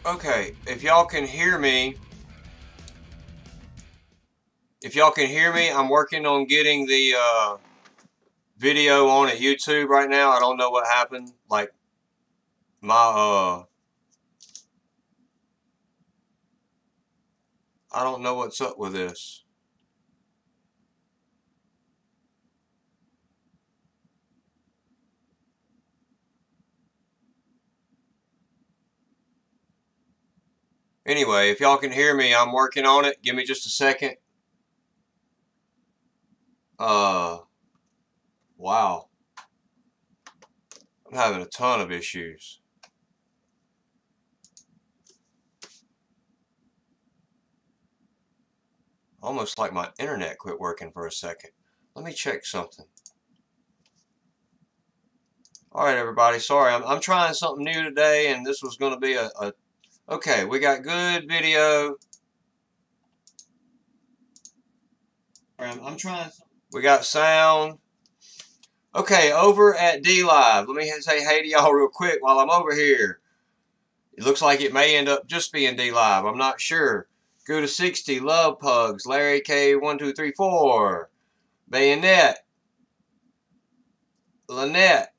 Okay, if y'all can hear me, I'm working on getting the video on at YouTube right now. I don't know what happened. Like my I don't know what's up with this. Anyway, if y'all can hear me, I'm working on it. Give me just a second. Wow. I'm having a ton of issues. Almost like my internet quit working for a second. Let me check something. Alright everybody, sorry, I'm trying something new today, and this was going to be okay, we got good video. We got sound. Okay, over at D Live, let me say hey to y'all real quick while I'm over here. It looks like it may end up just being D Live. I'm not sure. Go to 60, Love Pugs, Larry K1234, Bayonet, Lynette,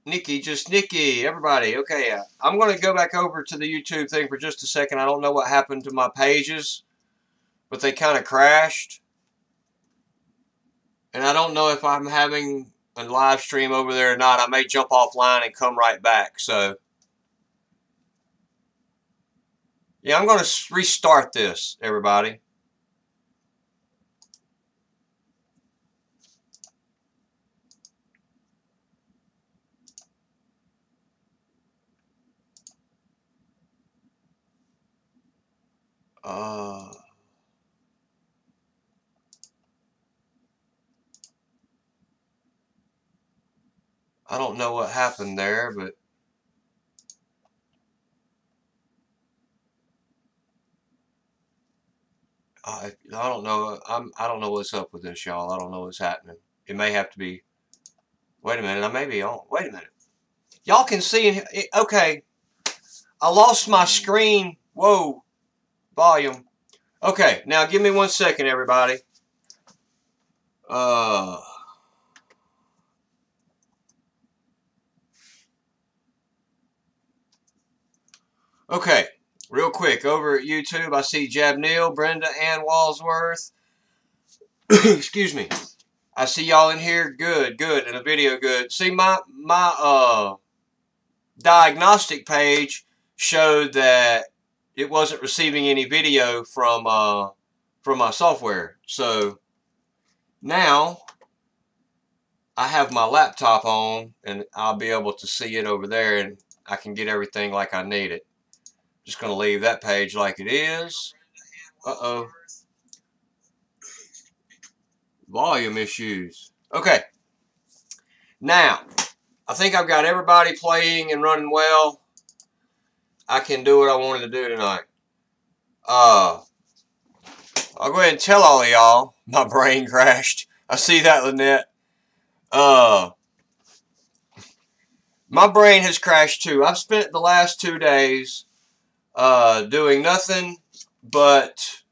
Nikki, just Nikki, everybody. Okay, I'm going to go back over to the YouTube thing for just a second. I don't know what happened to my pages, but they kind of crashed. And I don't know if I'm having a live stream over there or not. I may jump offline and come right back. So, yeah, I'm going to restart this, everybody. I don't know what happened there, but I don't know. I don't know what's up with this, y'all. I don't know what's happening. It may have to be. Wait a minute. I may be on. Wait a minute. Y'all can see it. Okay. I lost my screen. Whoa. Volume. Okay. Now give me 1 second, everybody. Okay. Real quick. Over at YouTube, I see Jab Neal, Brenda Ann Walsworth. Excuse me. I see y'all in here. Good, good. And the video good. See, my diagnostic page showed that it wasn't receiving any video from my software. So now I have my laptop on, and I'll be able to see it over there, and I can get everything like I need it. Just going to leave that page like it is. Uh-oh. Volume issues. Okay. Now, I think I've got everybody playing and running well. I can do what I wanted to do tonight. I'll go ahead and tell all of y'all my brain crashed. I see that, Lynette. My brain has crashed too. I've spent the last 2 days doing nothing but,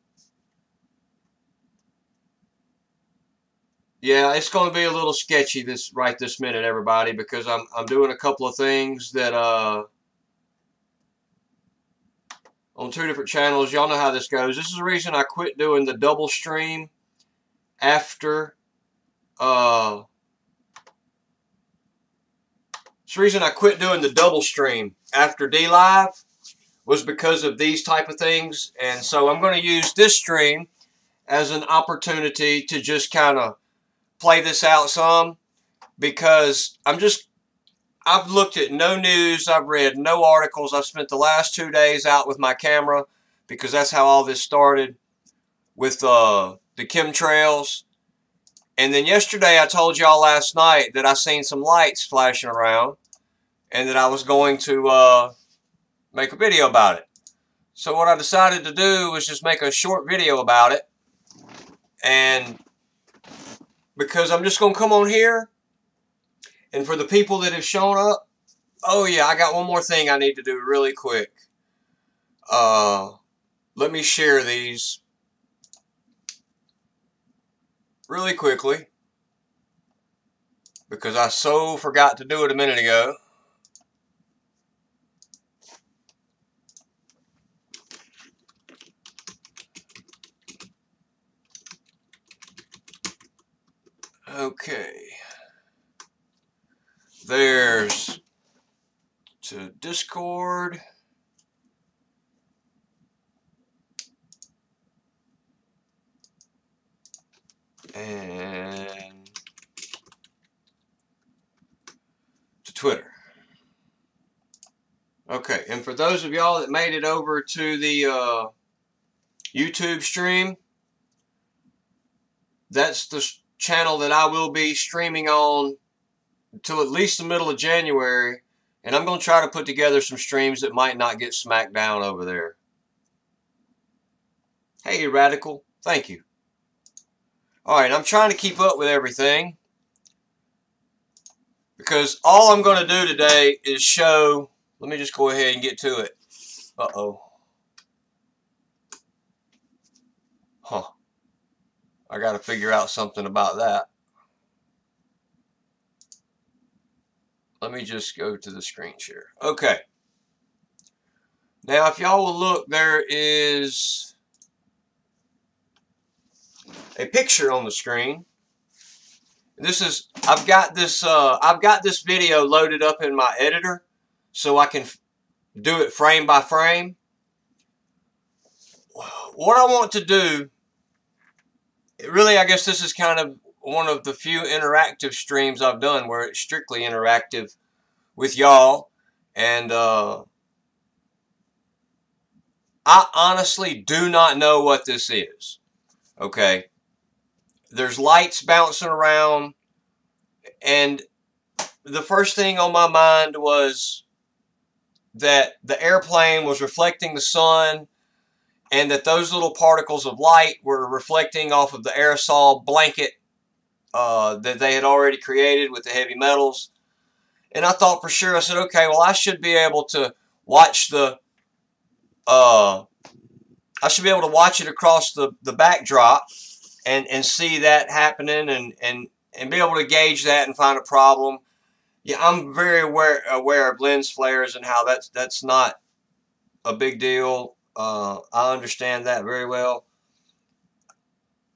yeah, it's going to be a little sketchy this minute, everybody, because I'm doing a couple of things that on 2 different channels. Y'all know how this goes. This is the reason I quit doing the double stream after it's the reason I quit doing the double stream after D Live was because of these type of things. And so I'm going to use this stream as an opportunity to just kind of play this out some, because I've looked at no news, I've read no articles. I've spent the last 2 days out with my camera, because that's how all this started with the chemtrails. And then yesterday I told y'all last night that I seen some lights flashing around, and that I was going to make a video about it. So what I decided to do was just make a short video about it. And because I'm just going to come on here, and for the people that have shown up, Oh yeah, I got one more thing I need to do really quick. Let me share these really quickly because I so forgot to do it a minute ago. Okay. There's to Discord. And to Twitter. Okay, and for those of y'all that made it over to the YouTube stream, that's the channel that I will be streaming on until at least the middle of January, and I'm going to try to put together some streams that might not get smacked down over there. Hey, Radical, thank you. Alright, I'm trying to keep up with everything because all I'm going to do today is show, let me just go ahead and get to it. Uh-oh. Huh. I got to figure out something about that. Let me just go to the screen share. Okay. Now, if y'all will look, there is a picture on the screen. This is I've got this video loaded up in my editor, so I can do it frame by frame. What I want to do, really, I guess this is kind of one of the few interactive streams I've done where it's strictly interactive with y'all, and I honestly do not know what this is. Okay. There's lights bouncing around, and the first thing on my mind was that the airplane was reflecting the sun, and that those little particles of light were reflecting off of the aerosol blanket that they had already created with the heavy metals. And I thought for sure, I said, okay, well, I should be able to watch the I should be able to watch it across the backdrop and see that happening and be able to gauge that and find a problem. Yeah, I'm very aware of lens flares and how that's not a big deal. I understand that very well.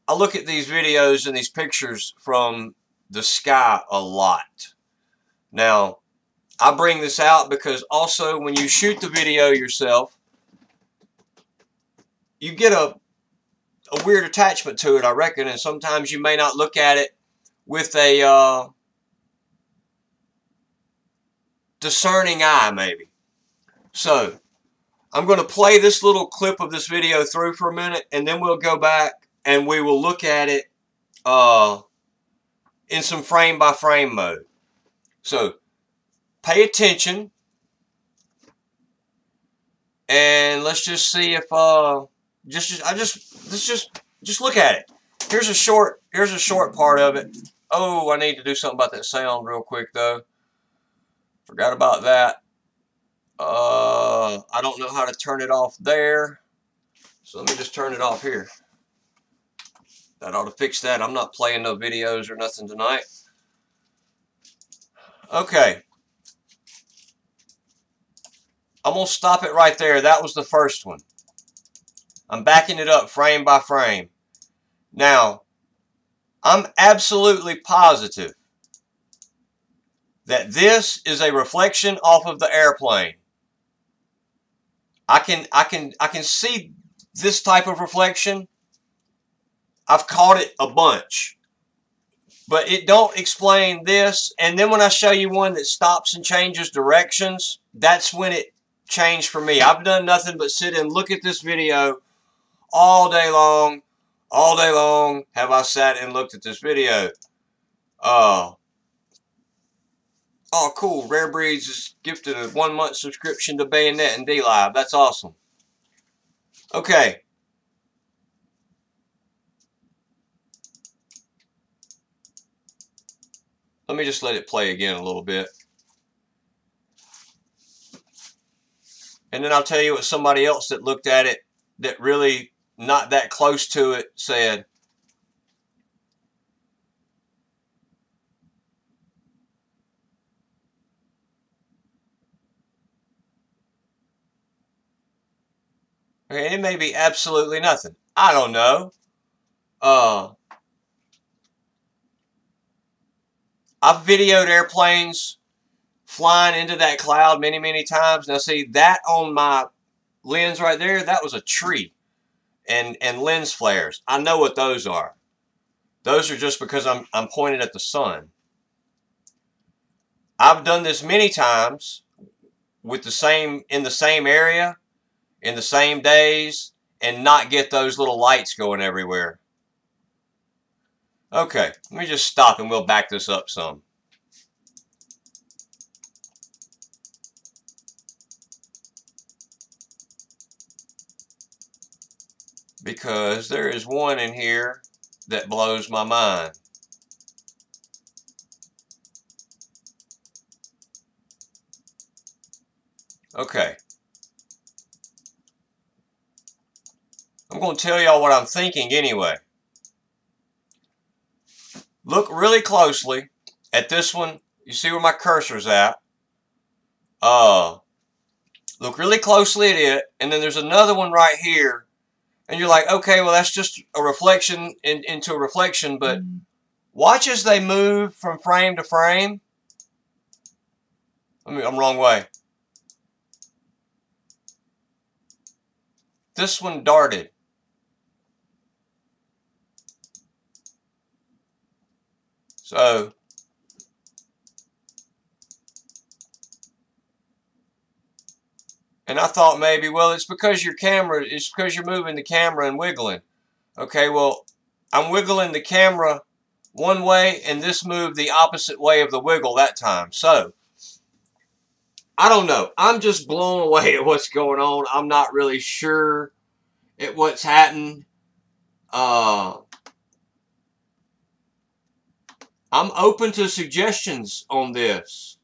I look at these videos and these pictures from the sky a lot. Now, I bring this out because also when you shoot the video yourself, you get a weird attachment to it, I reckon, and sometimes you may not look at it with a discerning eye, maybe. So, I'm going to play this little clip of this video through for a minute, and then we'll go back and we will look at it in some frame-by-frame mode. So, pay attention, and let's just see if let's just look at it. Here's a short part of it. Oh, I need to do something about that sound real quick though. Forgot about that. I don't know how to turn it off there, so let me just turn it off here. That ought to fix that. I'm not playing no videos or nothing tonight. Okay. I'm going to stop it right there. That was the first one. I'm backing it up frame by frame. Now, I'm absolutely positive that this is a reflection off of the airplane. I can see this type of reflection. I've caught it a bunch. But it don't explain this. And then when I show you one that stops and changes directions, that's when it changed for me. I've done nothing but sit and look at this video all day long. All day long have I sat and looked at this video. Oh, cool. Rare Breeds is gifted a 1-month subscription to Bayonet and D-Live. That's awesome. Okay. Let me just let it play again a little bit. And then I'll tell you what somebody else that looked at it that really not that close to it said. Okay, it may be absolutely nothing. I don't know. I've videoed airplanes flying into that cloud many, many times. Now see, that on my lens right there, that was a tree and lens flares. I know what those are. Those are just because I'm pointed at the sun. I've done this many times with the same, in the same area, in the same days, and not get those little lights going everywhere. Okay, let me just stop and we'll back this up some. Because there is one in here that blows my mind. Okay. I'm going to tell y'all what I'm thinking anyway. Look really closely at this one. You see where my cursor's at? Look really closely at it, and then there's another one right here. And you're like, okay, well, that's just a reflection into a reflection, but watch as they move from frame to frame. I mean, I'm wrong way. This one darted. So, and I thought maybe, well, it's because it's because you're moving the camera and wiggling. Okay, well, I'm wiggling the camera one way, and this moved the opposite way of the wiggle that time. So, I don't know. I'm just blown away at what's going on. I'm not really sure at what's happening. I'm open to suggestions on this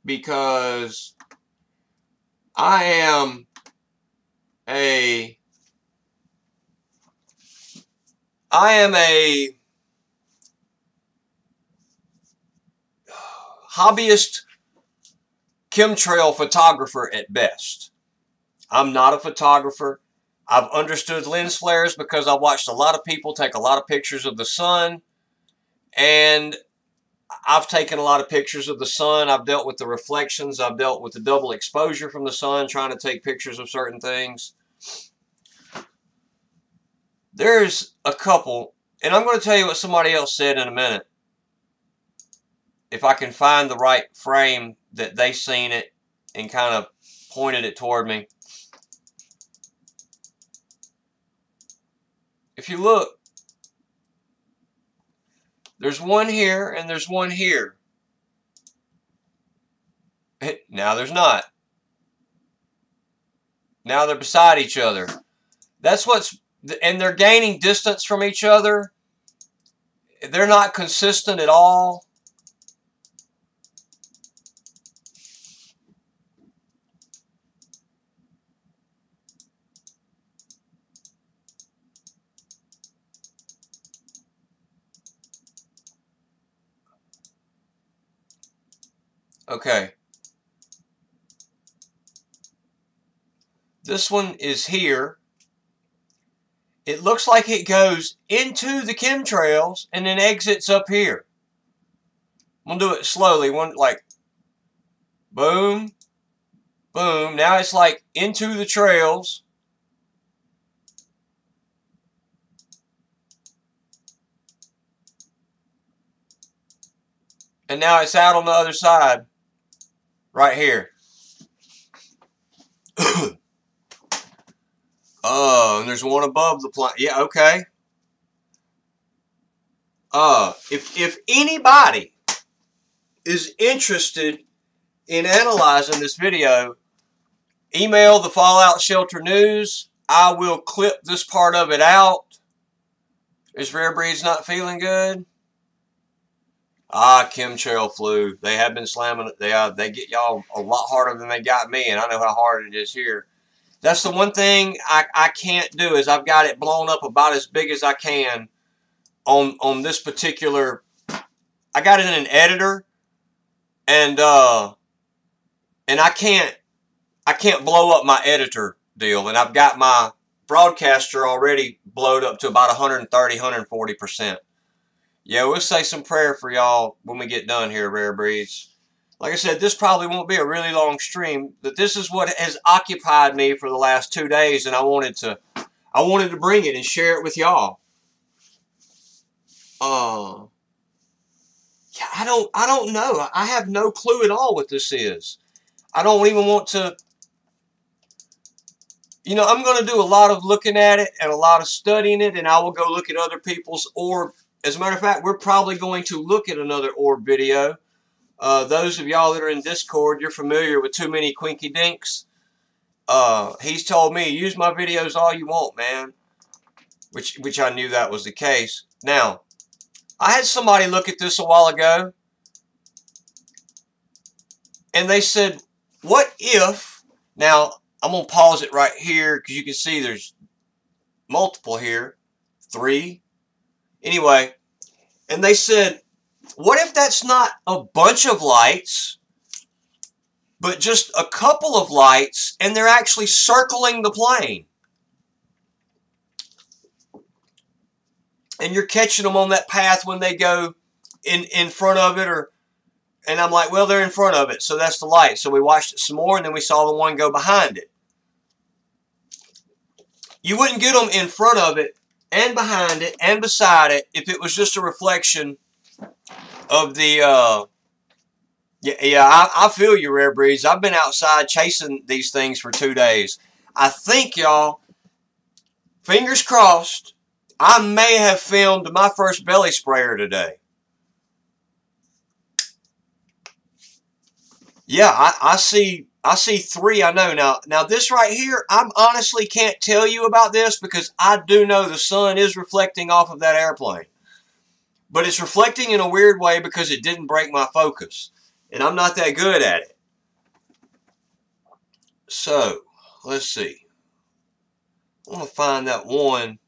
because I am a hobbyist chemtrail photographer at best. I'm not a photographer. I've understood lens flares because I watched a lot of people take a lot of pictures of the sun, and I've taken a lot of pictures of the sun. I've dealt with the reflections. I've dealt with the double exposure from the sun, trying to take pictures of certain things. There's a couple, and I'm going to tell you what somebody else said in a minute. If I can find the right frame that they seen it and kind of pointed it toward me. If you look, there's one here and there's one here. Now there's not. Now they're beside each other. That's what's, and they're gaining distance from each other. They're not consistent at all. Okay. This one is here. It looks like it goes into the chemtrails and then exits up here. I'm going to do it slowly. One, like, boom, boom. Now it's like into the trails. And now it's out on the other side. Right here. And there's one above the plane. Yeah, okay. If anybody is interested in analyzing this video, email the Fallout Shelter News. I will clip this part of it out. Is Rare Breed's not feeling good? Chemtrail flu. They have been slamming it. They get y'all a lot harder than they got me, and I know how hard it is here. That's the one thing I can't do is I've got it blown up about as big as I can on this particular. I got it in an editor, and I can't blow up my editor deal, and I've got my broadcaster already blowed up to about 130, 140%. Yeah, we'll say some prayer for y'all when we get done here, Rare Breeds. Like I said, this probably won't be a really long stream, but this is what has occupied me for the last 2 days, and I wanted to bring it and share it with y'all. Yeah, I don't know. I have no clue at all what this is. I don't even want to. You know, I'm going to do a lot of looking at it and a lot of studying it, and I will go look at other people's orb. As a matter of fact, we're probably going to look at another orb video. Those of y'all that are in Discord, you're familiar with Too Many Quinky Dinks. He's told me, use my videos all you want, man. Which I knew that was the case. Now, I had somebody look at this a while ago, and they said, what if, now, I'm going to pause it right here because you can see there's multiple here. 3. Anyway, and they said, what if that's not a bunch of lights, but just a couple of lights, and they're actually circling the plane? And you're catching them on that path when they go in front of it, and I'm like, well, they're in front of it, so that's the light. So we watched it some more, and then we saw the one go behind it. You wouldn't get them in front of it and behind it and beside it if it was just a reflection of the, I feel you, Rare Breeds. I've been outside chasing these things for 2 days. I think, y'all, fingers crossed, I may have filmed my first belly sprayer today. Yeah, I see 3, I know. Now this right here, I honestly can't tell you about this because I do know the sun is reflecting off of that airplane. But it's reflecting in a weird way because it didn't break my focus. And I'm not that good at it. So, let's see. I want to find that one.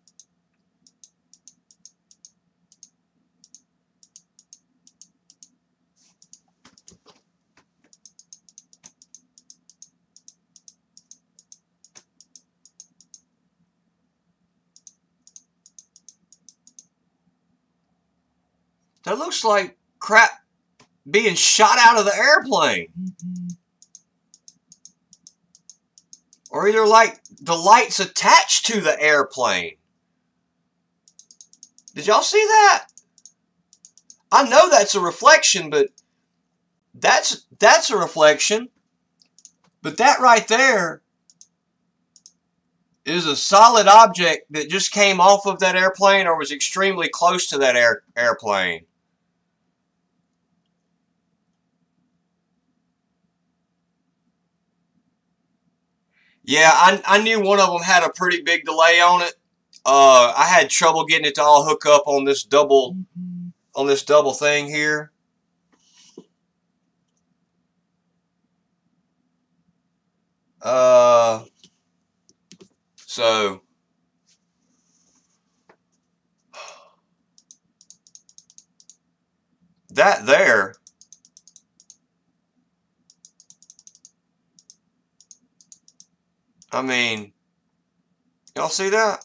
That looks like crap being shot out of the airplane. Or either like the lights attached to the airplane. Did y'all see that? I know that's a reflection, but that's a reflection. But that right there is a solid object that just came off of that airplane or was extremely close to that airplane. Yeah, I knew one of them had a pretty big delay on it. I had trouble getting it to all hook up on this double thing here. So that there, I mean, y'all see that?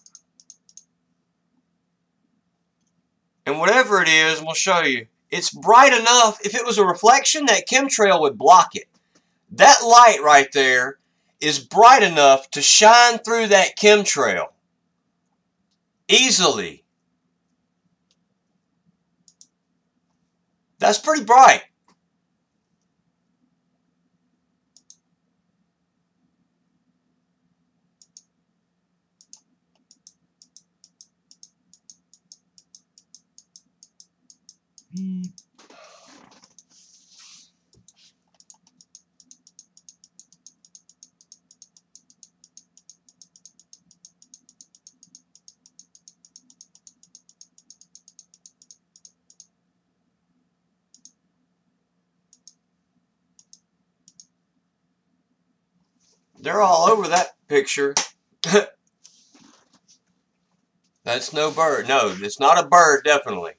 And whatever it is, we'll show you. It's bright enough. If it was a reflection, that chemtrail would block it. That light right there is bright enough to shine through that chemtrail easily. That's pretty bright. They're all over that picture. That's no bird. No, it's not a bird, definitely.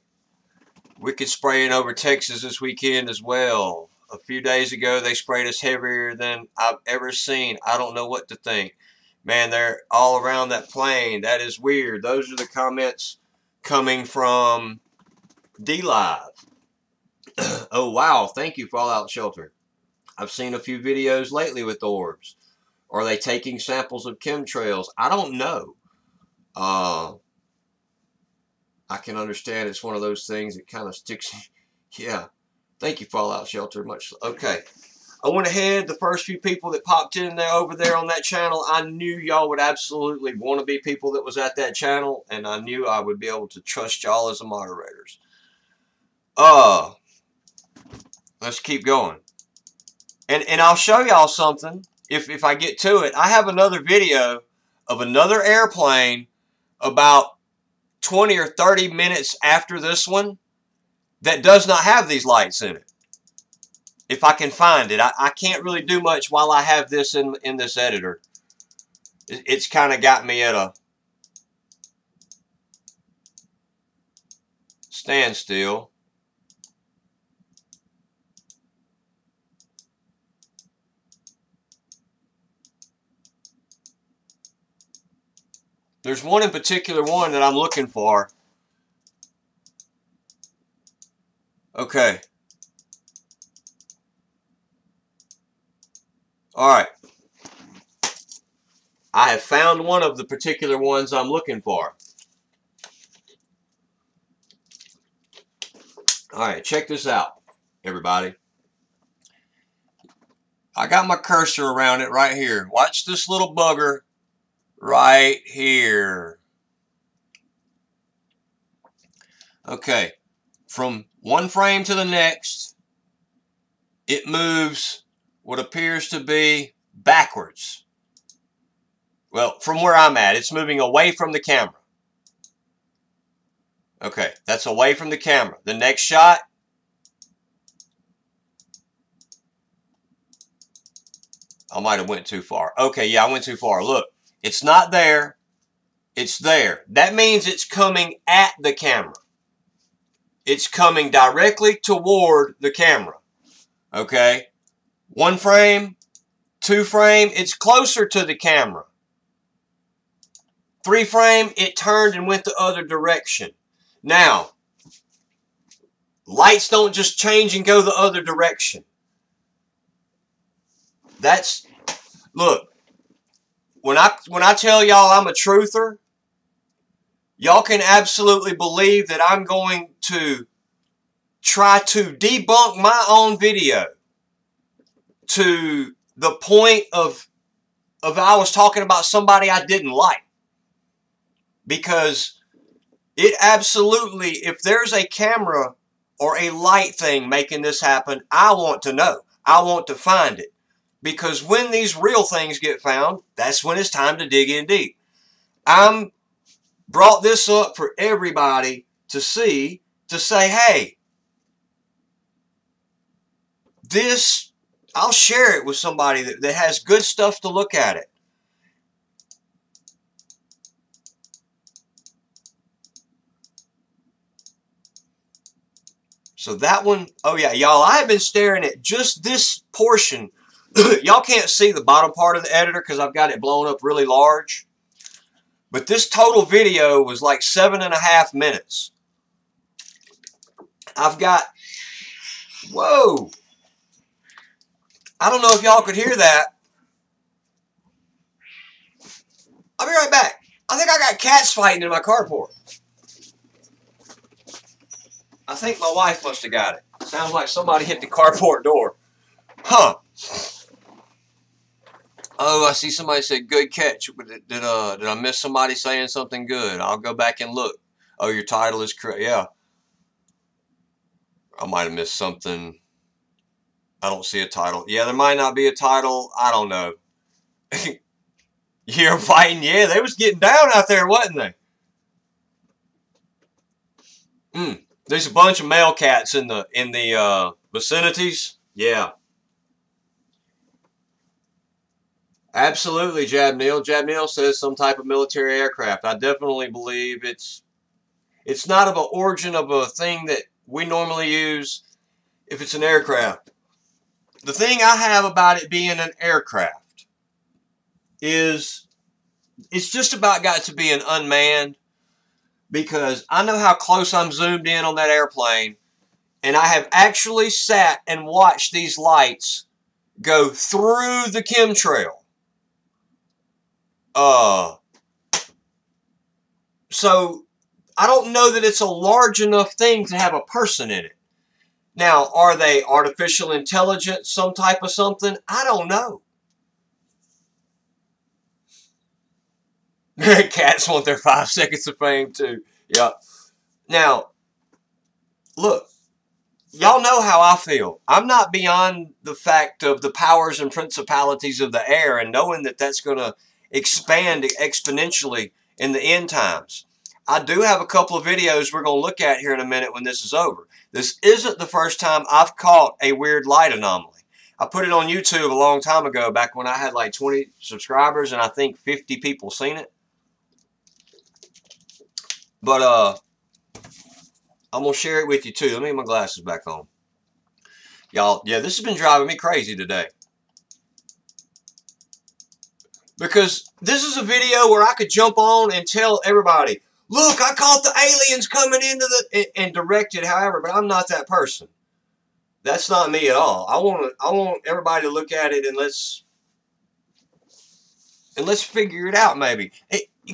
Wicked spraying over Texas this weekend as well. A few days ago, they sprayed us heavier than I've ever seen. I don't know what to think. Man, they're all around that plane. That is weird. Those are the comments coming from D-Live. Oh, wow. Thank you, Fallout Shelter. I've seen a few videos lately with orbs. Are they taking samples of chemtrails? I don't know. I can understand it's one of those things that kind of sticks. Yeah. Thank you, Fallout Shelter. Much. Okay. I went ahead. The first few people that popped in there over there on that channel, I knew y'all would absolutely want to be people that was at that channel, and I knew I would be able to trust y'all as the moderators. Let's keep going. And I'll show y'all something if I get to it. I have another video of another airplane about 20 or 30 minutes after this one that does not have these lights in it. If I can find it. I can't really do much while I have this in this editor. It's kind of got me at a standstill. There's one in particular one that I'm looking for. Okay. Alright. I have found one of the particular ones I'm looking for. Alright, check this out, everybody. I got my cursor around it right here. Watch this little bugger right here. Okay, from one frame to the next, it moves what appears to be backwards. Well, from where I'm at, it's moving away from the camera. Okay, that's away from the camera. The next shot, I might have went too far. Okay, yeah, I went too far. Look, it's not there. It's there. That means it's coming at the camera. It's coming directly toward the camera. Okay? One frame, two frame, it's closer to the camera. Three frame, it turned and went the other direction. Now, lights don't just change and go the other direction. That's, look, when I tell y'all I'm a truther, y'all can absolutely believe that I'm going to try to debunk my own video to the point of I was talking about somebody I didn't like. Because it absolutely, if there's a camera or a light thing making this happen, I want to know. I want to find it. Because when these real things get found, that's when it's time to dig in deep. I'm brought this up for everybody to see, to say, hey, this, I'll share it with somebody that has good stuff to look at it. So that one, oh yeah, y'all, I have been staring at just this portion. Y'all can't see the bottom part of the editor because I've got it blown up really large. But this total video was like 7.5 minutes. I've got, whoa. I don't know if y'all could hear that. I'll be right back. I think I got cats fighting in my carport. I think my wife must have got it. Sounds like somebody hit the carport door. Huh. Oh, I see somebody said good catch. Did I miss somebody saying something good? I'll go back and look. Oh, your title is correct. Yeah. I might have missed something. I don't see a title. Yeah, there might not be a title. I don't know. You're fighting? Yeah, they was getting down out there, wasn't they? There's a bunch of male cats in the vicinities. Yeah. Absolutely, Jab Neil. Jab Neil says some type of military aircraft. I definitely believe it's not of an origin of a thing that we normally use if it's an aircraft. The thing I have about it being an aircraft is it's just about got to be an unmanned, because I know how close I'm zoomed in on that airplane, and I have actually sat and watched these lights go through the chemtrail. So I don't know that it's a large enough thing to have a person in it. Now, are they artificial intelligence, some type of something? I don't know. Cats want their 5 seconds of fame too. Yep. Now, look, y'all know how I feel. I'm not beyond the fact of the powers and principalities of the air and knowing that that's going to expand exponentially in the end times. I do have a couple of videos we're going to look at here in a minute when this is over. This isn't the first time I've caught a weird light anomaly. I put it on YouTube a long time ago, back when I had like 20 subscribers and I think 50 people seen it. But I'm going to share it with you too. Let me get my glasses back on. Y'all, yeah, this has been driving me crazy today. Because this is a video where I could jump on and tell everybody, look, I caught the aliens coming into and direct it, however, but I'm not that person. That's not me at all. I want everybody to look at it and let's figure it out maybe.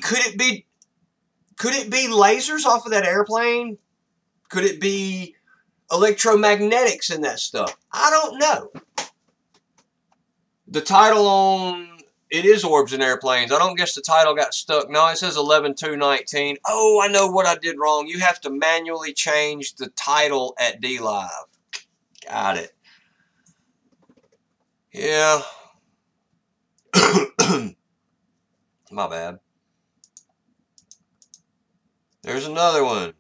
Could it be lasers off of that airplane? Could it be electromagnetics and that stuff? I don't know. The title on it is Orbs and Airplanes. I don't guess the title got stuck. No, it says 11/2/19. Oh, I know what I did wrong. You have to manually change the title at DLive. Got it. Yeah. My bad. There's another one.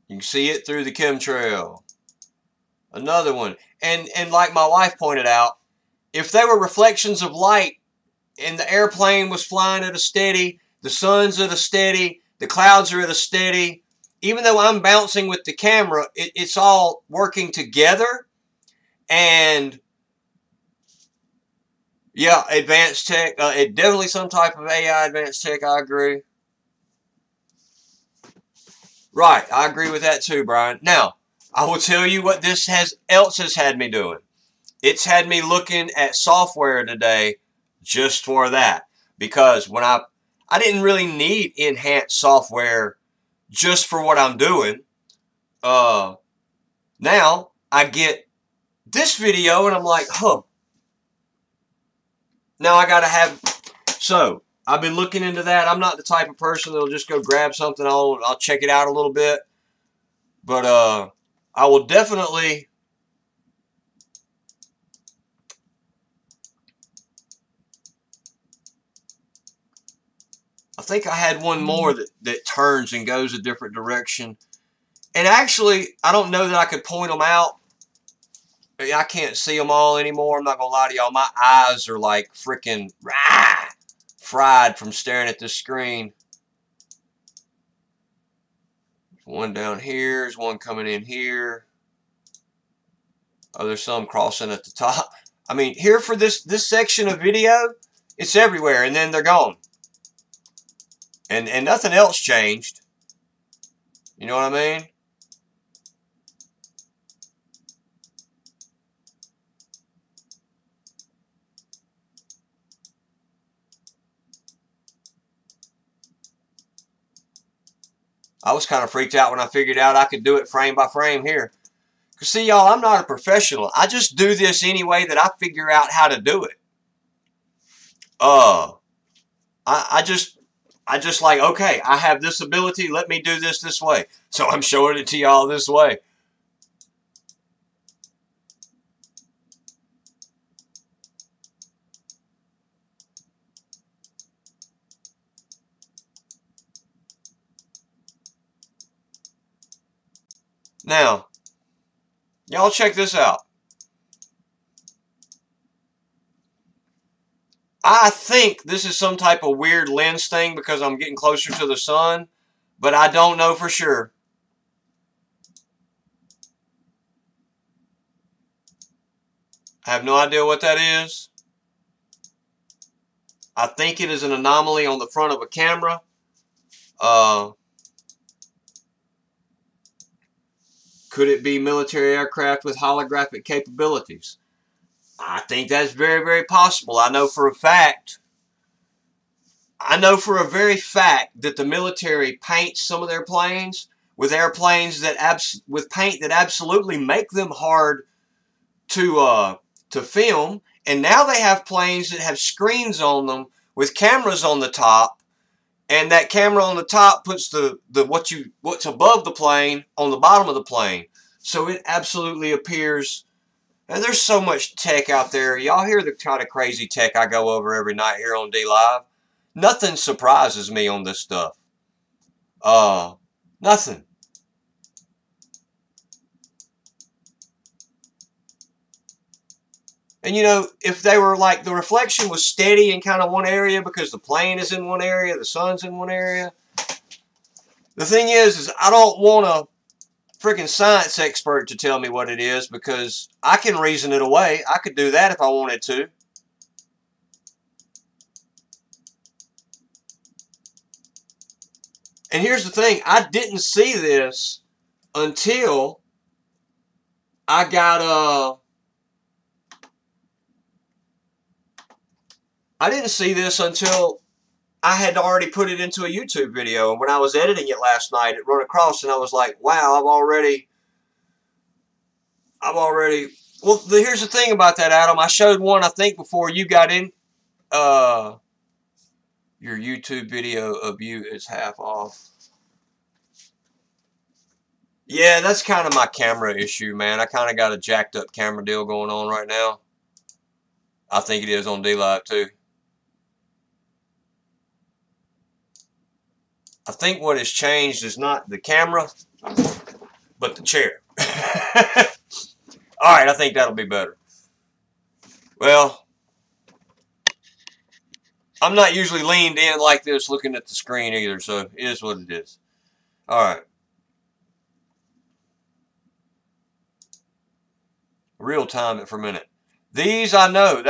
You can see it through the chemtrail. Another one. And like my wife pointed out, if they were reflections of light and the airplane was flying at a steady, the sun's at a steady, the clouds are at a steady, even though I'm bouncing with the camera, it's all working together. And yeah, advanced tech, definitely some type of AI advanced tech, I agree. Right, I agree with that too, Brian. Now, I will tell you what this else has had me doing. It's had me looking at software today just for that. Because when I didn't really need enhanced software just for what I'm doing. Now I get this video and I'm like, huh. Now I gotta have, so I've been looking into that. I'm not the type of person that'll just go grab something. I'll check it out a little bit. But I will definitely, I think I had one more that turns and goes a different direction. And actually, I don't know that I could point them out. I can't see them all anymore. I'm not going to lie to y'all. My eyes are like freaking fried from staring at this screen. One down here. There's one coming in here. Oh, there's some crossing at the top. I mean, here for this section of video, it's everywhere, and then they're gone. And nothing else changed. You know what I mean? I was kind of freaked out when I figured out I could do it frame by frame here. Because see, y'all, I'm not a professional. I just do this any way that I figure out how to do it. I just like, okay, I have this ability. Let me do this way. So I'm showing it to y'all this way. Now, y'all check this out. I think this is some type of weird lens thing because I'm getting closer to the sun, but I don't know for sure. I have no idea what that is. I think it is an anomaly on the front of a camera. Could it be military aircraft with holographic capabilities? I think that's very, very possible. I know for a very fact that the military paints some of their planes with airplanes that with paint that absolutely make them hard to film. And now they have planes that have screens on them with cameras on the top, and that camera on the top puts what's above the plane on the bottom of the plane. So it absolutely appears. And there's so much tech out there. Y'all hear the kind of crazy tech I go over every night here on D Live. Nothing surprises me on this stuff. Nothing. And you know, if they were like the reflection was steady in kind of one area because the plane is in one area, the sun's in one area. The thing is I don't want a freaking science expert to tell me what it is because I can reason it away. I could do that if I wanted to. And here's the thing, I didn't see this until I got I didn't see this until I had already put it into a YouTube video, and when I was editing it last night, it run across, and I was like, "Wow, Well, here's the thing about that, Adam. I showed one, I think, before you got in. Your YouTube video of you is half off. Yeah, that's kind of my camera issue, man. I kind of got a jacked up camera deal going on right now. I think it is on D Live too. I think what has changed is not the camera, but the chair. Alright, I think that'll be better. Well, I'm not usually leaned in like this looking at the screen either, so it is what it is. Alright. Real time it for a minute. These I know.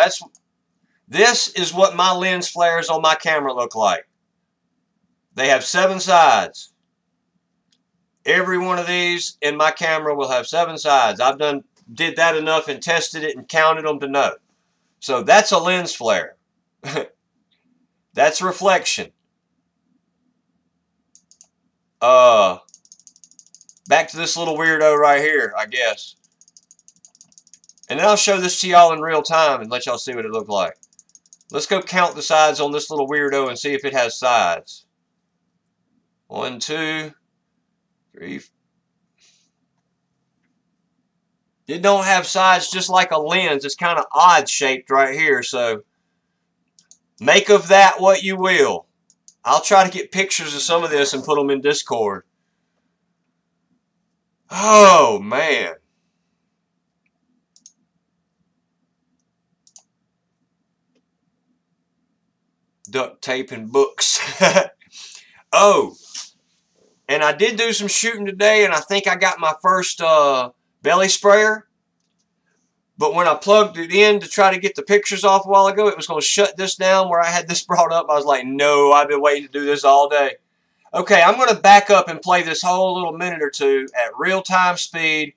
This is what my lens flares on my camera look like. They have 7 sides. Every one of these in my camera will have 7 sides. I've did that enough and tested it and counted them to know. So that's a lens flare. That's reflection. Back to this little weirdo right here, I guess. And then I'll show this to y'all in real time and let y'all see what it looked like. Let's go count the sides on this little weirdo and see if it has sides. 1, 2, 3. It don't have sides just like a lens. It's kind of odd shaped right here. So make of that what you will. I'll try to get pictures of some of this and put them in Discord. Oh, man. Duct tape and books. Oh, and I did do some shooting today, and I think I got my first belly sprayer. But when I plugged it in to try to get the pictures off a while ago, it was going to shut this down where I had this brought up. I was like, no, I've been waiting to do this all day. Okay, I'm going to back up and play this whole little minute or two at real-time speed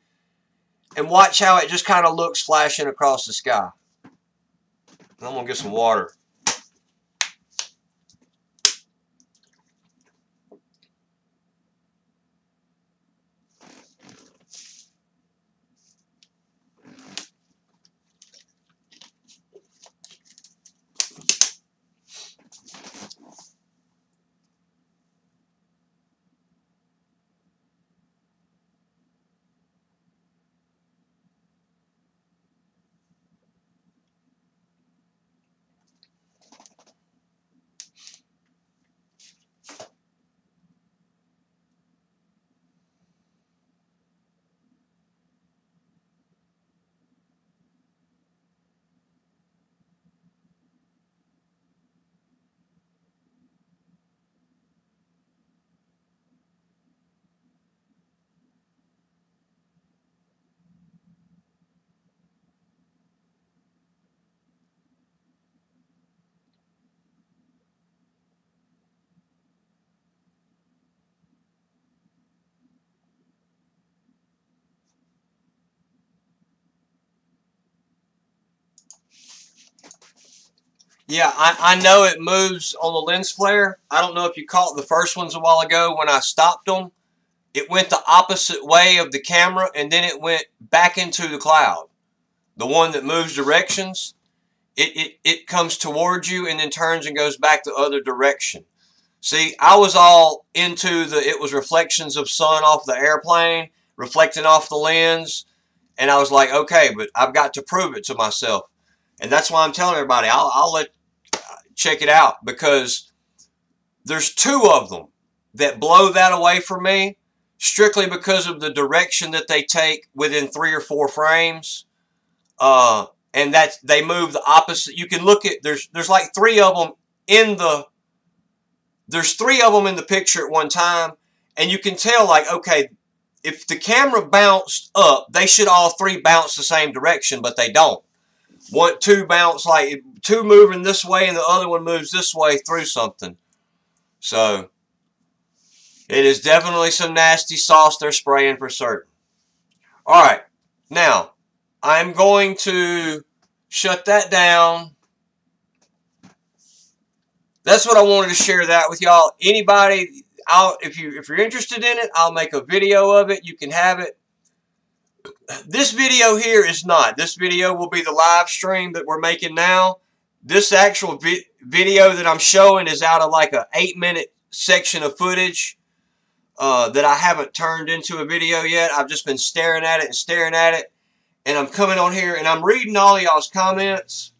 and watch how it just kind of looks flashing across the sky. I'm going to get some water. Yeah, I know it moves on the lens flare. I don't know if you caught the first ones a while ago when I stopped them. It went the opposite way of the camera, and then it went back into the cloud. The one that moves directions, it comes towards you and then turns and goes back the other direction. See, I was all into it was reflections of sun off the airplane, reflecting off the lens, and I was like, okay, but I've got to prove it to myself. And that's why I'm telling everybody, I'll let check it out, because there's two of them that blow that away for me, strictly because of the direction that they take within 3 or 4 frames. And that they move the opposite. You can look at, there's like 3 of them in the, there's 3 of them in the picture at one time, and you can tell, like, okay, if the camera bounced up, they should all 3 bounce the same direction, but they don't. 2 bounce, like 2 moving this way and the other one moves this way through something. So it is definitely some nasty sauce they're spraying for certain. Alright, now I'm going to shut that down. That's what I wanted to share that with y'all. Anybody, if you're interested in it, I'll make a video of it. You can have it. This video here is not. This video will be the live stream that we're making now. This actual video that I'm showing is out of like a 8-minute section of footage that I haven't turned into a video yet. I've just been staring at it and staring at it. And I'm coming on here and I'm reading all of y'all's comments.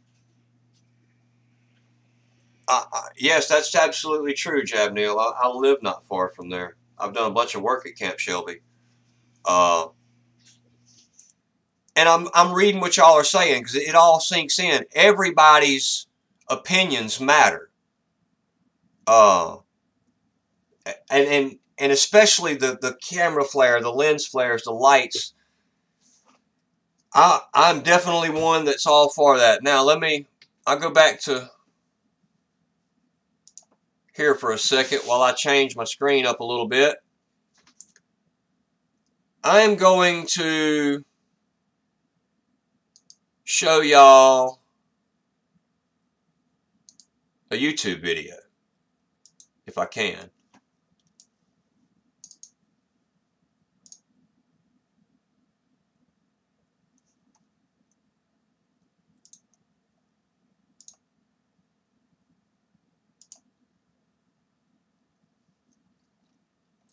Yes, that's absolutely true, Jab Neil. I live not far from there. I've done a bunch of work at Camp Shelby. And I'm reading what y'all are saying, because it all sinks in. Everybody's opinions matter. And especially the camera flare, the lens flares, the lights. I'm definitely one that's all for that. Now I'll go back to here for a second while I change my screen up a little bit. I'm going to show y'all a YouTube video, if I can.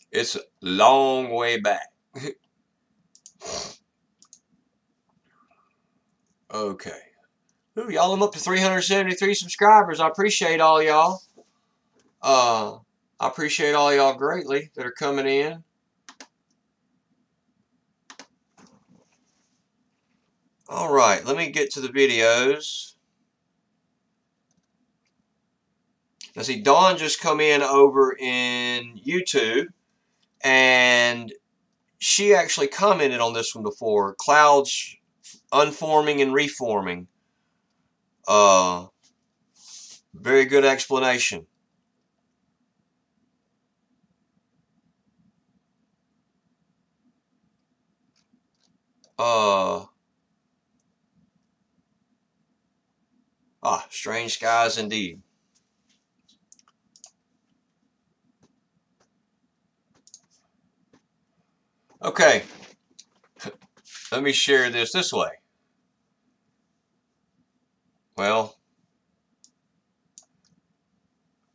It's a long way back. Okay. Ooh, y'all, I'm up to 373 subscribers. I appreciate all y'all. I appreciate all y'all greatly that are coming in. All right, let me get to the videos. Now see, Dawn just come in over in YouTube, and she actually commented on this one before. Clouds unforming and reforming. Very good explanation. Strange skies indeed. Okay, let me share this way. Well,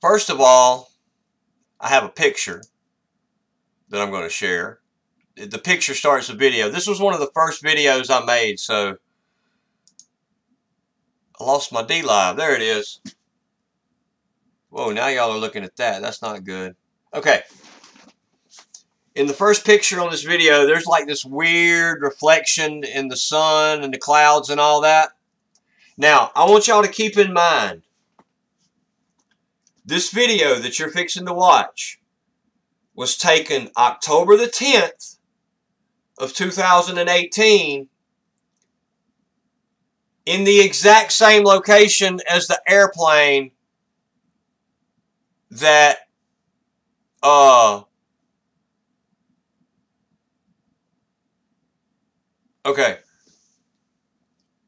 first of all, I have a picture that I'm going to share. The picture starts the video. This was one of the first videos I made, so I lost my D-Live. There it is. Whoa, now y'all are looking at that. That's not good. Okay. In the first picture on this video, there's like this weird reflection in the sun and the clouds and all that. Now, I want y'all to keep in mind, this video that you're fixing to watch was taken October the 10th of 2018 in the exact same location as the airplane that okay.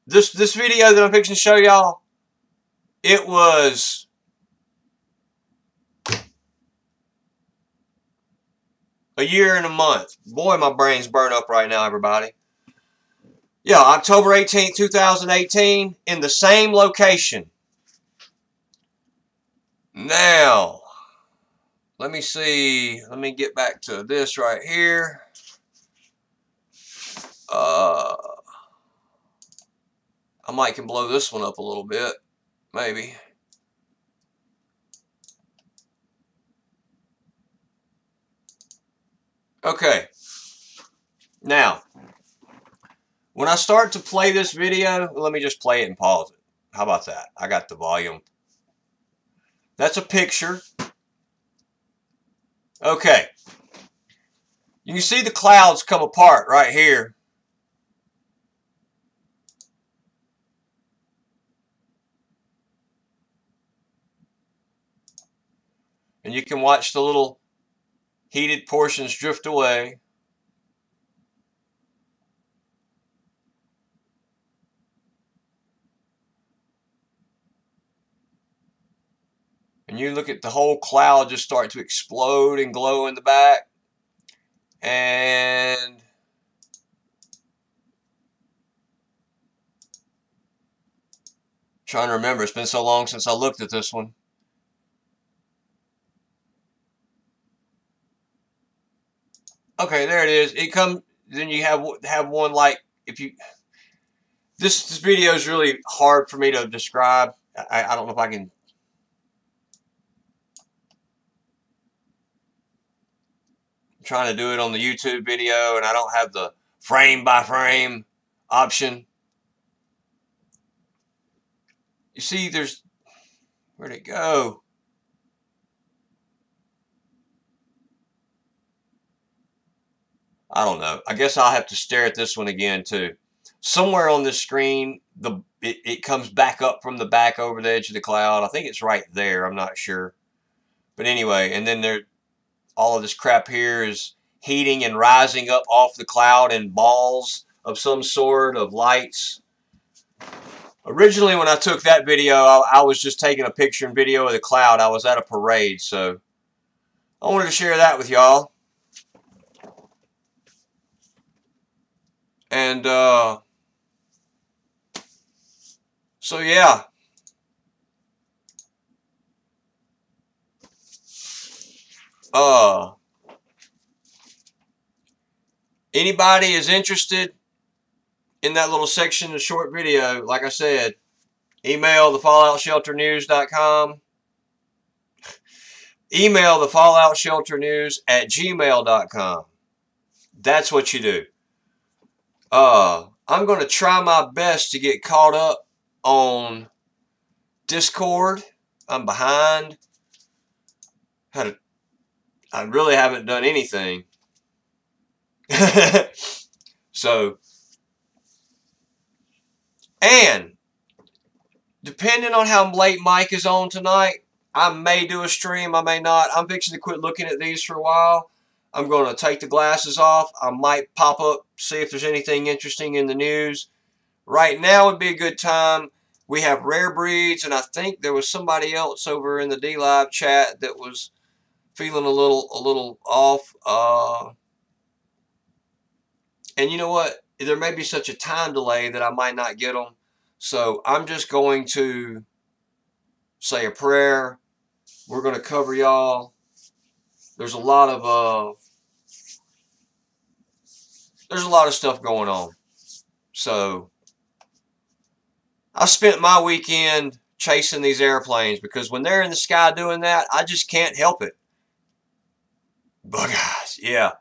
This video that I'm fixing to show y'all It was a year and a month. Boy, my brain's burnt up right now, everybody. Yeah, October 18th, 2018, in the same location. Now, let me see. Let me get back to this right here. I might can blow this one up a little bit, maybe. Okay. Now, when I start to play this video, let me just play it and pause it. How about that? I got the volume. That's a picture. Okay. You can see the clouds come apart right here. And you can watch the little heated portions drift away. And you look at the whole cloud just start to explode and glow in the back. And trying to remember, it's been so long since I looked at this one. Okay, there it is. It comes. Then you have one like if you. This video is really hard for me to describe. I don't know if I can. I'm trying to do it on the YouTube video, and I don't have the frame by frame option. You see, there's where'd it go? I don't know. I guess I'll have to stare at this one again too. Somewhere on this screen, it comes back up from the back over the edge of the cloud. I think it's right there. I'm not sure. But anyway, and then all of this crap here is heating and rising up off the cloud in balls of some sort of lights. Originally, when I took that video, I was just taking a picture and video of the cloud. I was at a parade, so I wanted to share that with y'all. And so yeah. Anybody is interested in that little section of short video, like I said, email thefalloutshelternews.com. Email thefalloutshelternews@gmail.com. That's what you do. I'm going to try my best to get caught up on Discord. I'm behind. I really haven't done anything. So, and depending on how late Mike is on tonight, I may do a stream, I may not. I'm fixing to quit looking at these for a while. I'm going to take the glasses off. I might pop up, see if there's anything interesting in the news. Right now would be a good time. We have rare breeds, and I think there was somebody else over in the D-Live chat that was feeling a little off. And you know what? There may be such a time delay that I might not get them. So I'm just going to say a prayer. We're going to cover y'all. There's a lot of stuff going on. So I spent my weekend chasing these airplanes because when they're in the sky doing that, I just can't help it. But guys, yeah.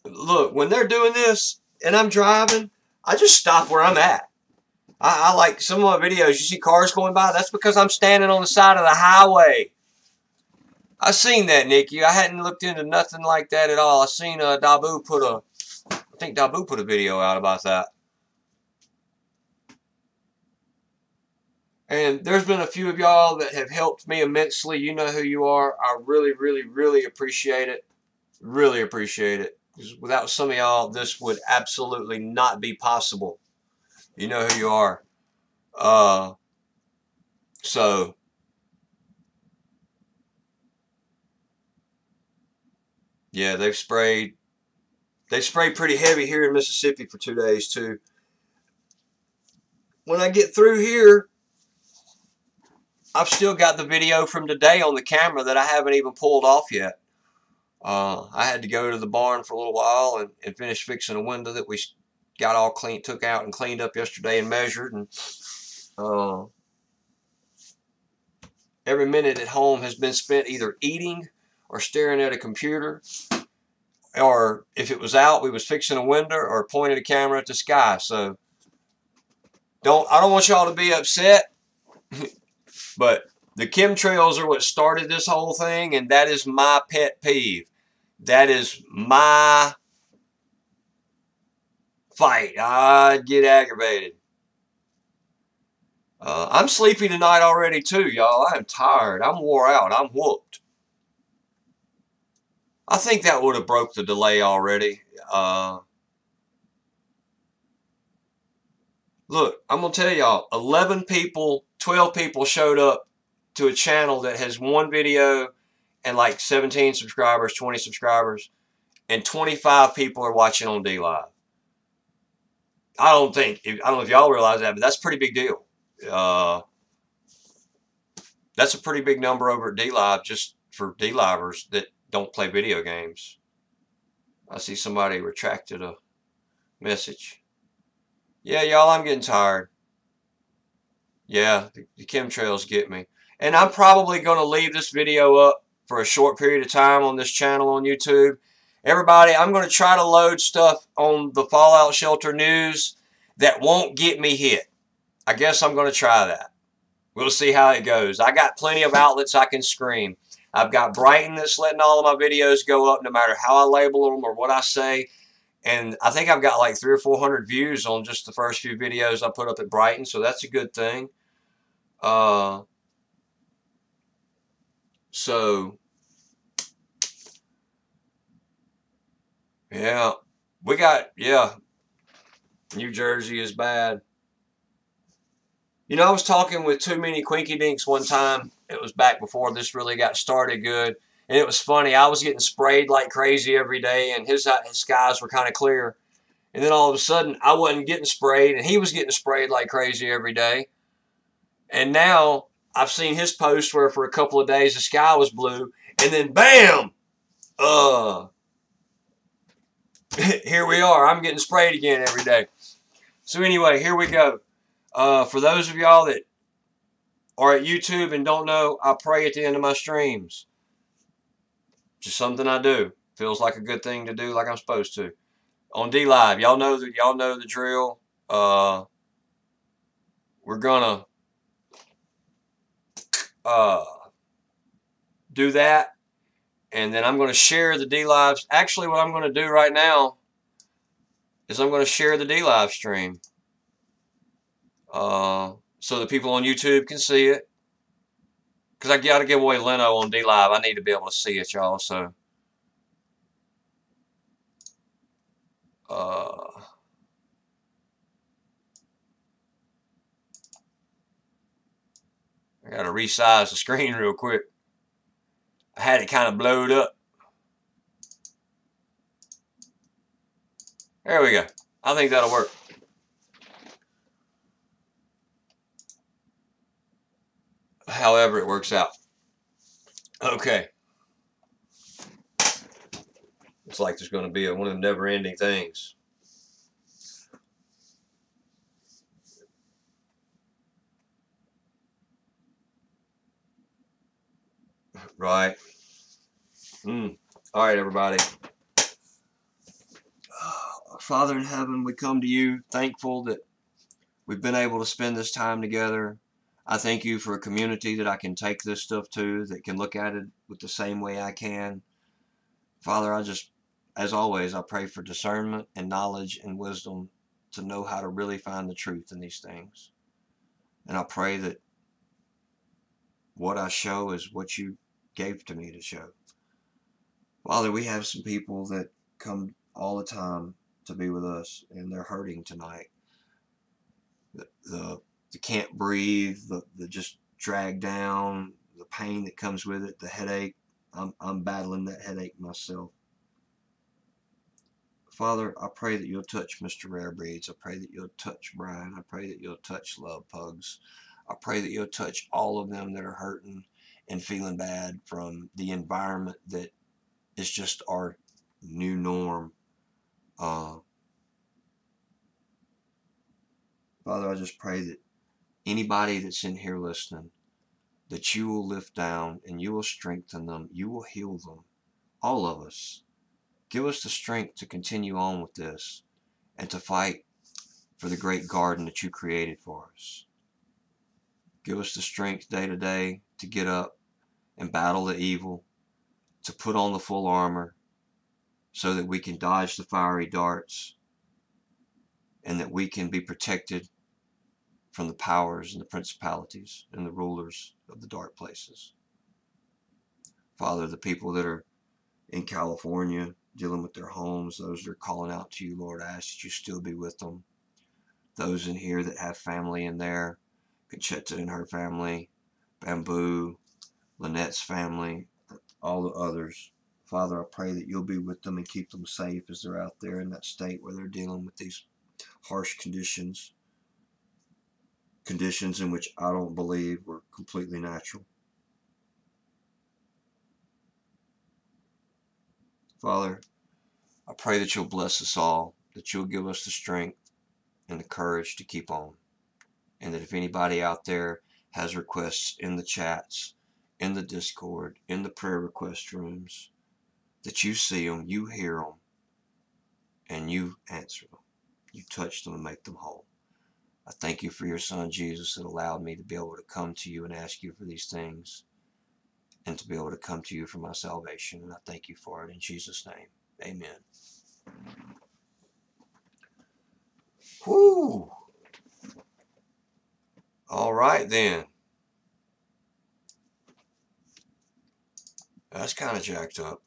Look, when they're doing this and I'm driving, I just stop where I'm at. I like some of my videos, you see cars going by, that's because I'm standing on the side of the highway. I seen that, Nikki. I hadn't looked into nothing like that at all. I seen Dabu put a video out about that. And there's been a few of y'all that have helped me immensely. You know who you are. I really, really, really appreciate it. Really appreciate it. Because without some of y'all, this would absolutely not be possible. You know who you are. So yeah, they've sprayed pretty heavy here in Mississippi for 2 days too. When I get through here, I've still got the video from today on the camera that I haven't even pulled off yet. I had to go to the barn for a little while and finish fixing a window that we got all clean, took out and cleaned up yesterday and measured. And every minute at home has been spent either eating or staring at a computer. Or if it was out, we was fixing a window or pointing a camera at the sky. So I don't want y'all to be upset, but the chemtrails are what started this whole thing, and that is my pet peeve. That is my fight. I get aggravated. I'm sleepy tonight already too, y'all. I am tired. I'm wore out. I'm whooped. I think that would have broke the delay already. Look, I'm going to tell y'all, 11 people, 12 people showed up to a channel that has one video and like 17 subscribers, 20 subscribers, and 25 people are watching on DLive. I don't know if y'all realize that, but that's a pretty big deal. That's a pretty big number over at DLive just for DLivers that don't play video games. I see somebody retracted a message. Yeah, y'all, I'm getting tired. Yeah, the chemtrails get me. And I'm probably going to leave this video up for a short period of time on this channel on YouTube. Everybody, I'm going to try to load stuff on the Fallout Shelter news that won't get me hit. I guess I'm going to try that. We'll see how it goes. I got plenty of outlets I can scream. I've got Brighton that's letting all of my videos go up no matter how I label them or what I say. And I think I've got like 300 or 400 views on just the first few videos I put up at Brighton, so that's a good thing. So, yeah, New Jersey is bad. You know, I was talking with Too Many Quinky Dinks one time. It was back before this really got started good. And it was funny. I was getting sprayed like crazy every day, and his skies were kind of clear. And then all of a sudden, I wasn't getting sprayed, and he was getting sprayed like crazy every day. And now, I've seen his post where for a couple of days the sky was blue, and then BAM! Here we are. I'm getting sprayed again every day. So anyway, here we go. For those of y'all that are at YouTube and don't know, I pray at the end of my streams. Just something I do. Feels like a good thing to do, like I'm supposed to. On DLive, y'all know the drill. We're gonna do that, and then I'm gonna share the DLives. Actually, what I'm gonna do right now is I'm gonna share the DLive stream, so the people on YouTube can see it. Because I got to give away Leno on DLive. I need to be able to see it, y'all. So, I got to resize the screen real quick. I had it kind of blowed up. There we go. I think that'll work. However it works out. Okay. It's like there's going to be one of them never-ending things. Right. All right, everybody. Father in heaven, we come to you thankful that we've been able to spend this time together. I thank you for a community that I can take this stuff to, that can look at it with the same way I can. Father, as always, I pray for discernment and knowledge and wisdom to know how to really find the truth in these things. And I pray that what I show is what you gave to me to show. Father, we have some people that come all the time to be with us, and they're hurting tonight. The can't breathe, the just dragged down, the pain that comes with it, the headache. I'm battling that headache myself. Father, I pray that you'll touch Mr. Rare Breeds. I pray that you'll touch Brian. I pray that you'll touch Love Pugs. I pray that you'll touch all of them that are hurting and feeling bad from the environment that is just our new norm. Father, I just pray that anybody that's in here listening, that you will lift down and you will strengthen them. You will heal them. All of us. Give us the strength to continue on with this and to fight for the great garden that you created for us. Give us the strength day to day to get up and battle the evil, to put on the full armor so that we can dodge the fiery darts and that we can be protected from the powers and the principalities and the rulers of the dark places. Father, the people that are in California dealing with their homes, those that are calling out to you, Lord, I ask that you still be with them. Those in here that have family in there, Conchetta and her family, Bamboo, Lynette's family, all the others. Father, I pray that you'll be with them and keep them safe as they're out there in that state where they're dealing with these harsh conditions. Conditions in which I don't believe were completely natural. Father, I pray that you'll bless us all, that you'll give us the strength and the courage to keep on. And that if anybody out there has requests in the chats, in the Discord, in the prayer request rooms, that you see them, you hear them, and you answer them. You touch them and make them whole. I thank you for your son Jesus that allowed me to be able to come to you and ask you for these things and to be able to come to you for my salvation. And I thank you for it in Jesus' name. Amen. Whoo! All right then. That's kind of jacked up.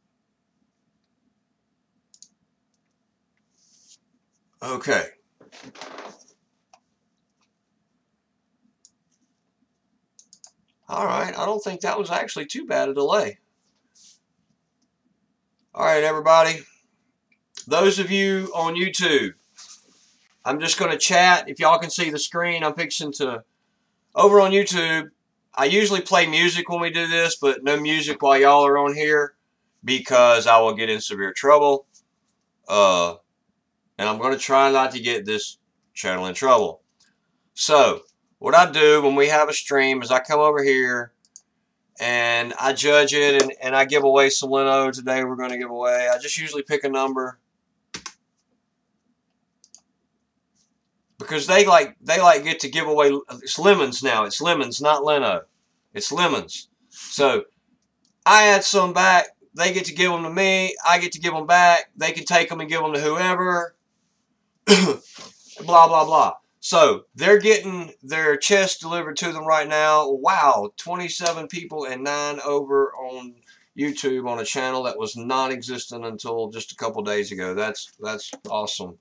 Okay. All right. I don't think that was actually too bad a delay. All right, everybody. Those of you on YouTube, I'm just going to chat. If y'all can see the screen, I'm fixing to... Over on YouTube, I usually play music when we do this, but no music while y'all are on here because I will get in severe trouble. And I'm going to try not to get this channel in trouble. So, what I do when we have a stream is I come over here and I judge it and I give away some Leno. Today we're going to give away. I just usually pick a number. Because they get to give away, it's lemons now. It's lemons, not Leno. It's lemons. So, I add some back. They get to give them to me. I get to give them back. They can take them and give them to whoever. Blah, blah, blah. So, they're getting their chests delivered to them right now. Wow, 27 people and 9 over on YouTube on a channel that was non-existent until just a couple days ago. That's awesome.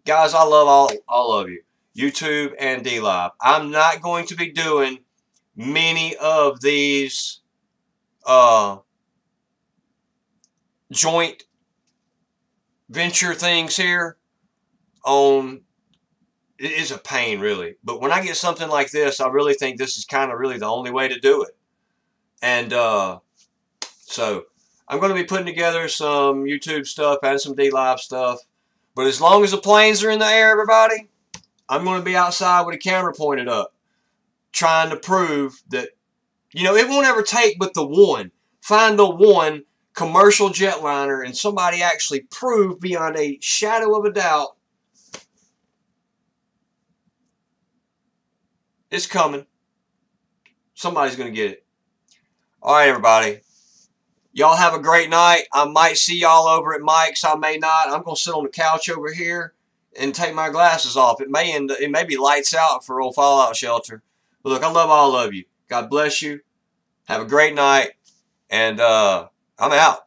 Guys, I love all of you. YouTube and D-Live. I'm not going to be doing many of these joint venture things here on... It is a pain, really. But when I get something like this, I really think this is kind of really the only way to do it. And so I'm going to be putting together some YouTube stuff and some D-Live stuff. But as long as the planes are in the air, everybody, I'm going to be outside with a camera pointed up, trying to prove that, you know, it won't ever take but the one. Find the one commercial jetliner and somebody actually prove beyond a shadow of a doubt it's coming. Somebody's going to get it. All right, everybody. Y'all have a great night. I might see y'all over at Mike's. I may not. I'm going to sit on the couch over here and take my glasses off. It may be lights out for old Fallout Shelter. But look, I love all of you. God bless you. Have a great night. And I'm out.